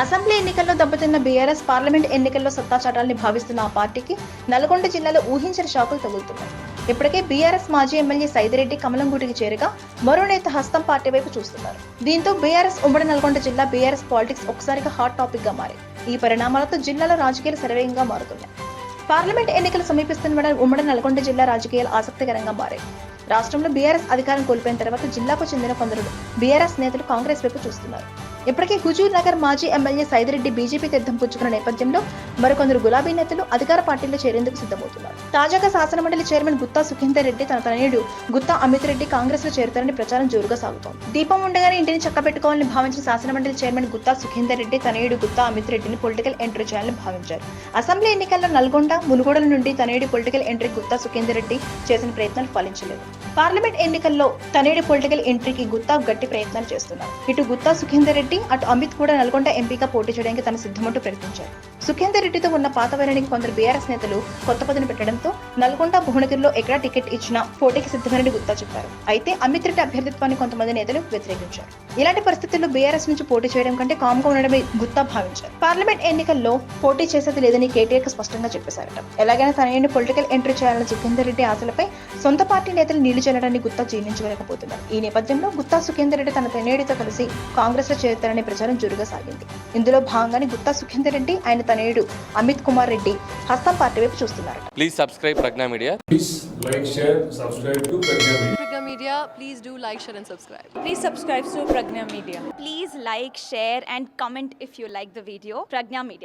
Assembly ఎన్నికల్లో దెబ్బతిన్న BRS parliament ఎన్నికల్లో సత్తా చాటాలని భావిస్తున్న ఆ పార్టీకి నల్గొండ జిల్లాలో ఊహించని షాకులు తగులుతున్నాయి. ఇప్పటికే బీఆర్ఎస్ మాజీ ఎమ్మెల్యే సైదిరెడ్డి కమలంగూటికి చేరగా మరో నేత హస్తం పార్టీ వైపు చూస్తున్నారు. దీంతో బీఆర్ఎస్ ఉమ్మడి నల్గొండ జిల్లా బీఆర్ఎస్ పాలిటిక్స్ ఒకసారిగా హాట్ టాపిక్ గా మారాయి. ఈ పరిణామాలతో జిల్లాలో రాజకీయాలు శరవేగంగా మారుతున్నాయి. పార్లమెంట్ ఎన్నికలు సమీపిస్తున్న ఉమ్మడి నల్గొండ జిల్లా రాజకీయాలు ఆసక్తికరంగా మారాయి. రాష్ట్రంలో బీఆర్ఎస్ అధికారం కోల్పోయిన తర్వాత జిల్లాకు చెందిన కొందరు బీఆర్ఎస్ నేతలు కాంగ్రెస్ వైపు చూస్తున్నారు. ఇప్పటికే హుజూర్ నగర్ మాజీ ఎమ్మెల్యే సైదిరెడ్డి బీజేపీ తీర్థం పుచ్చుకున్న నేపథ్యంలో మరికొందరు గులాబీ నేతలు అధికార పార్టీలో చేరేందుకు సిద్ధమవుతున్నారు. తాజాగా శాసనమండలి చైర్మన్ గుత్తా సుఖేందర్ రెడ్డి తన తనయుడు గుత్తా అమిత్ రెడ్డి కాంగ్రెస్ లో చేరుతారని ప్రచారం జోరుగా సాగుతోంది. దీపం ఉండగానే ఇంటిని చక్కబెట్టుకోవాలని భావించిన శాసనమండలి చైర్మన్ గుత్తా సుఖేందర్ రెడ్డి తనయుడు గుత్తా అమిత్ రెడ్డిని పొలిటికల్ ఎంట్రీ చేయాలని భావించారు. అసెంబ్లీ ఎన్నికల్లో నల్గొండ, మునుగోడల నుండి తనయుడి పొలిటికల్ ఎంట్రీ గుత్తా సుఖేందర్ రెడ్డి చేసిన ప్రయత్నాలు ఫలించలేదు. పార్లమెంట్ ఎన్నికల్లో తనయుడి పొలిటికల్ ఎంట్రీకి గుత్తా గట్టి ప్రయత్నాలు చేస్తున్నారు. ఇటు గుత్తా సుఖేందర్ రెడ్డి, అటు అమిత్ కూడా నల్గొండ ఎంపీగా పోటీ చేయడానికి తన సిద్ధమంటూ ప్రకటించారు. సుఖేందర్ రెడ్డితో ఉన్న పాత వైరానికి కొందరు బీఆర్ఎస్ నేతలు కొత్త పదను పెట్టడంతో నల్గొండ, భువనగిరిలో ఎక్కడా టికెట్ ఇచ్చినా పోటీకి సిద్ధమని గుత్తా చెప్పారు. అయితే అమిత్ రెడ్డి అభ్యర్థిత్వాన్ని కొంతమంది నేతలు వ్యతిరేకించారు. ఇలాంటి పరిస్థితుల్లో బీఆర్ఎస్ నుంచి పోటీ చేయడం కంటే కామ్గా ఉండడమే గుత్తా భావించారు. పార్లమెంట్ ఎన్నికల్లో పోటీ చేసేది లేదని కేటీఆర్ స్పష్టంగా చెప్పేశారట. ఎలాగైనా తనయుడిని పొలిటికల్ ఎంట్రీ చేయాలన్న సుఖేందర్ రెడ్డి ఆశలపై సొంత పార్టీ నేతలు నీళ్లు చల్లడాన్ని గుత్తా జీర్ణించుకోలేకపోతున్నారు. ఈ నేపథ్యంలో గుత్తా సుఖేందర్ రెడ్డి తన తనయుడితో కలిసి కాంగ్రెస్ లో చేరుతారనే ప్రచారం జోరుగా సాగింది. ఇందులో భాగంగానే గుత్తా సుఖేందర్ రెడ్డి, ఆయన తనయుడు అమిత్ కుమార్ రెడ్డి హస్తం పార్టీ వైపు చూస్తున్నారు. Please subscribe Pragna Media. Please like, share, subscribe to Pragna Media. Pragna Media, please do like, share and subscribe. Please subscribe to Pragna Media. Please like, share and comment if you like the video. Pragna Media.